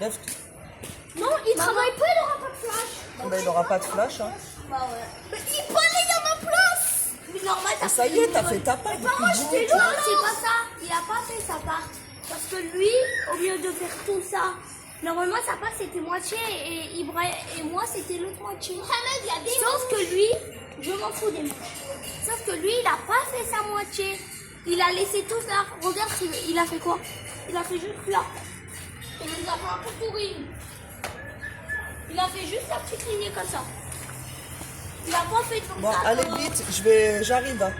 Lève. Non, il travaille pas, il aura pas de flash. Ben, il n'aura pas de flash. Hein. Bah ouais. Mais il peut aller à ma place. Mais normal, Et ça y est, t'as fait ta part. moi, je fais non, c'est pas ça. Il a pas fait sa part. Parce que lui, au lieu de faire tout ça, normalement sa part c'était moitié et Ibrahim et moi c'était l'autre moitié. Sauf que lui, je m'en fous des mots. Sauf que lui, il a pas fait sa moitié. Il a laissé tout ça. Regarde, il a fait quoi? Il a fait juste là. Et il nous a fait un peu pourri. Il a fait juste la petite lignée comme ça. Il a pas fait comme Bon, ça. allez vite, j'arrive. Hein.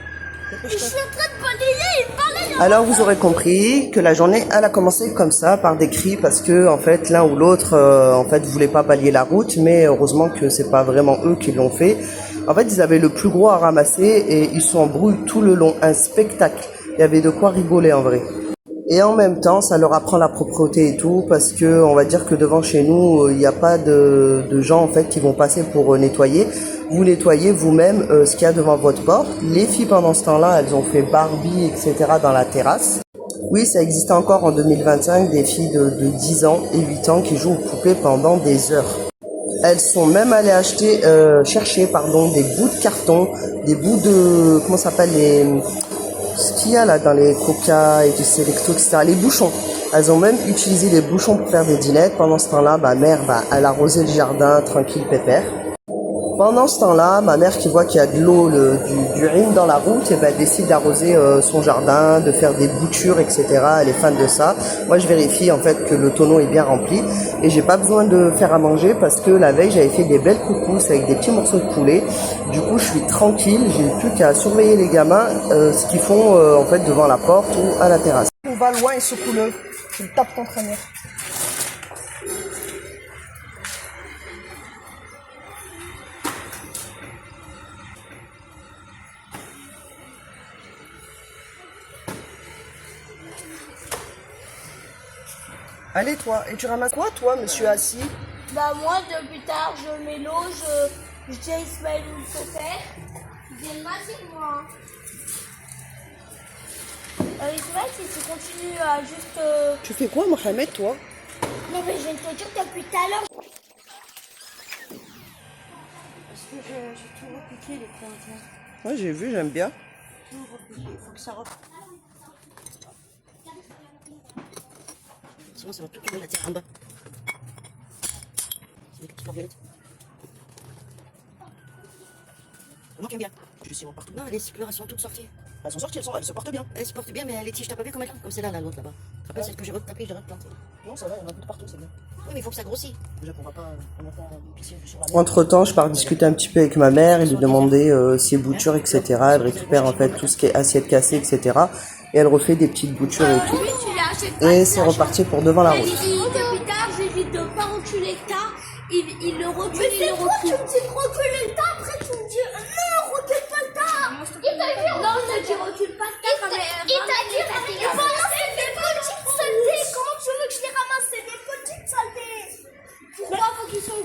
Je suis en train de balayer, il balaye. Alors vous aurez compris que la journée elle a commencé comme ça par des cris parce que en fait l'un ou l'autre en fait voulait pas balayer la route, mais heureusement que c'est pas vraiment eux qui l'ont fait. En fait ils avaient le plus gros à ramasser et ils sont en brouille tout le long, un spectacle. Il y avait de quoi rigoler en vrai. Et en même temps, ça leur apprend la propreté et tout, parce que on va dire que devant chez nous, il n'y a pas de gens en fait qui vont passer pour nettoyer. Vous nettoyez vous-même ce qu'il y a devant votre porte. Les filles pendant ce temps-là, elles ont fait Barbie, etc. dans la terrasse. Oui, ça existe encore en 2025, des filles de 10 ans et 8 ans qui jouent aux poupées pendant des heures. Elles sont même allées chercher des bouts de carton, des bouts de, comment ça s'appelle, ce qu'il y a là dans les Coca et du Selecto, etc. Les bouchons. Elles ont même utilisé les bouchons pour faire des dînettes. Pendant ce temps-là, ma mère, elle arrosait le jardin, tranquille, pépère. Pendant ce temps-là, ma mère qui voit qu'il y a de l'eau, du rime dans la route, et elle décide d'arroser son jardin, de faire des boutures, etc. Elle est fan de ça. Moi, je vérifie en fait que le tonneau est bien rempli et j'ai pas besoin de faire à manger parce que la veille, j'avais fait des belles couscous avec des petits morceaux de poulet. Du coup, je suis tranquille. J'ai plus qu'à surveiller les gamins, ce qu'ils font en fait devant la porte ou à la terrasse. On va loin et secoue-le. Je le tape contre un mur. Allez toi, et tu ramasses quoi toi, monsieur assis? Bah moi, depuis tard, je mets l'eau, je dis à Ismaël où il faut faire. Il vient de masser moi. Ismaël, si tu continues à juste... Tu fais quoi, Mohamed, toi? Non mais je viens de te dire depuis tout à l'heure. Parce que j'ai tout repiqué les coins. Ouais, j'ai vu, j'aime bien. Tout repiqué, il faut que ça reparte. Sinon, ça va tout tomber la terre en bas. C'est des petites marionnettes. Moi, j'aime bien. Je suis partout. Non, les fleurs, elles sont toutes sorties. Elles sont sorties, elles se portent bien. Elles se portent bien, mais les tiges, t'as pas vu comme elles sont? Comme celle-là, là, l'autre là-bas. Après, celle que j'ai retapée, j'ai replantée. Non, ça va, il y en a tout partout, c'est bien. Oui, mais il faut que ça grossit. Déjà qu'on va pas pisser sur la mer. Entre-temps, je pars discuter un petit peu avec ma mère et lui demander ses boutures, etc. Elle récupère en fait tout ce qui est assiette cassée, etc. Et elle refait des petites boutures et tout. Lui, tu l'as acheté. Et c'est reparti pour devant la route. Depuis tard, j'évite de pas reculer le tas. Il le recule, il le recule. Mais c'est toi, tu me dis reculer le tas, après tu me dis non, recule pas le tas. Il t'a dit non, il t'a dit recule pas le tas. Il t'a dit et pendant c'est des petites saletés. Comment tu veux que je les ramasse? C'est des petites saletés. Pourquoi faut qu'ils sont...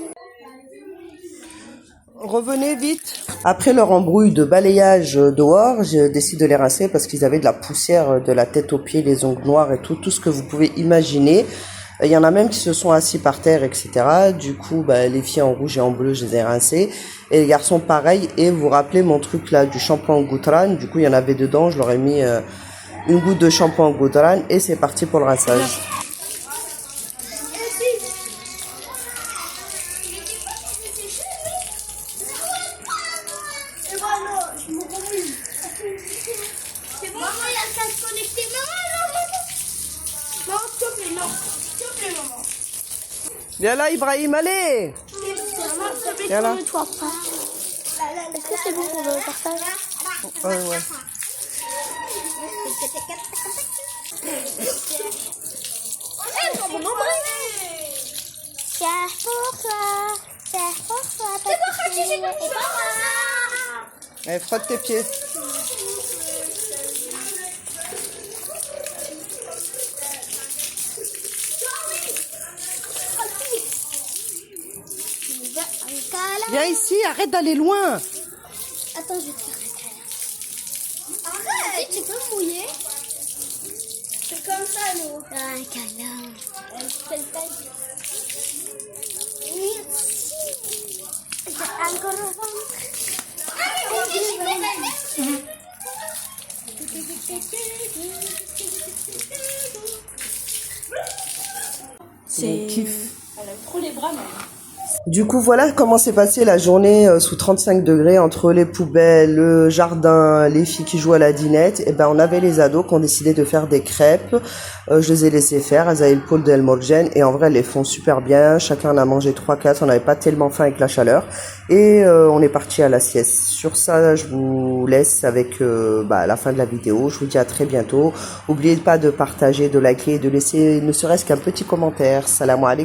Revenez vite. Après leur embrouille de balayage dehors, je décide de les rincer parce qu'ils avaient de la poussière de la tête aux pieds, les ongles noirs et tout ce que vous pouvez imaginer. Il y en a même qui se sont assis par terre, etc. Du coup, les filles en rouge et en bleu, je les ai rincées. Et les garçons, pareil. Et vous vous rappelez mon truc là du shampoing au goudran. Du coup, il y en avait dedans. Je leur ai mis une goutte de shampoing au goudran. Et c'est parti pour le rinçage. Maman, il y a le casque connecté. Maman, s'il te plaît, non. S'il te plaît, maman. Viens là, Ibrahim, allez. Maman, s'il te plaît, Viens là. tourne-toi pas. Est-ce que c'est bon pour le partage? Ouais. Allez, frotte tes pieds. Viens ici, arrête d'aller loin. Attends, je vais te faire un câlin. Arrête! Tu peux me mouiller? C'est comme ça, nous. Un câlin. Merci. Encore au ventre. C'est kiff. Elle a trop les bras, mais... Du coup, voilà comment s'est passée la journée sous 35 degrés entre les poubelles, le jardin, les filles qui jouent à la dinette. Et ben, on avait les ados qui ont décidé de faire des crêpes. Je les ai laissées faire. Elles avaient le pôle d'El Morgen et en vrai, elles les font super bien. Chacun en a mangé 3-4. On n'avait pas tellement faim avec la chaleur. Et on est parti à la sieste. Sur ça, je vous laisse avec la fin de la vidéo. Je vous dis à très bientôt. N'oubliez pas de partager, de liker, de laisser ne serait-ce qu'un petit commentaire. Salam alaikum.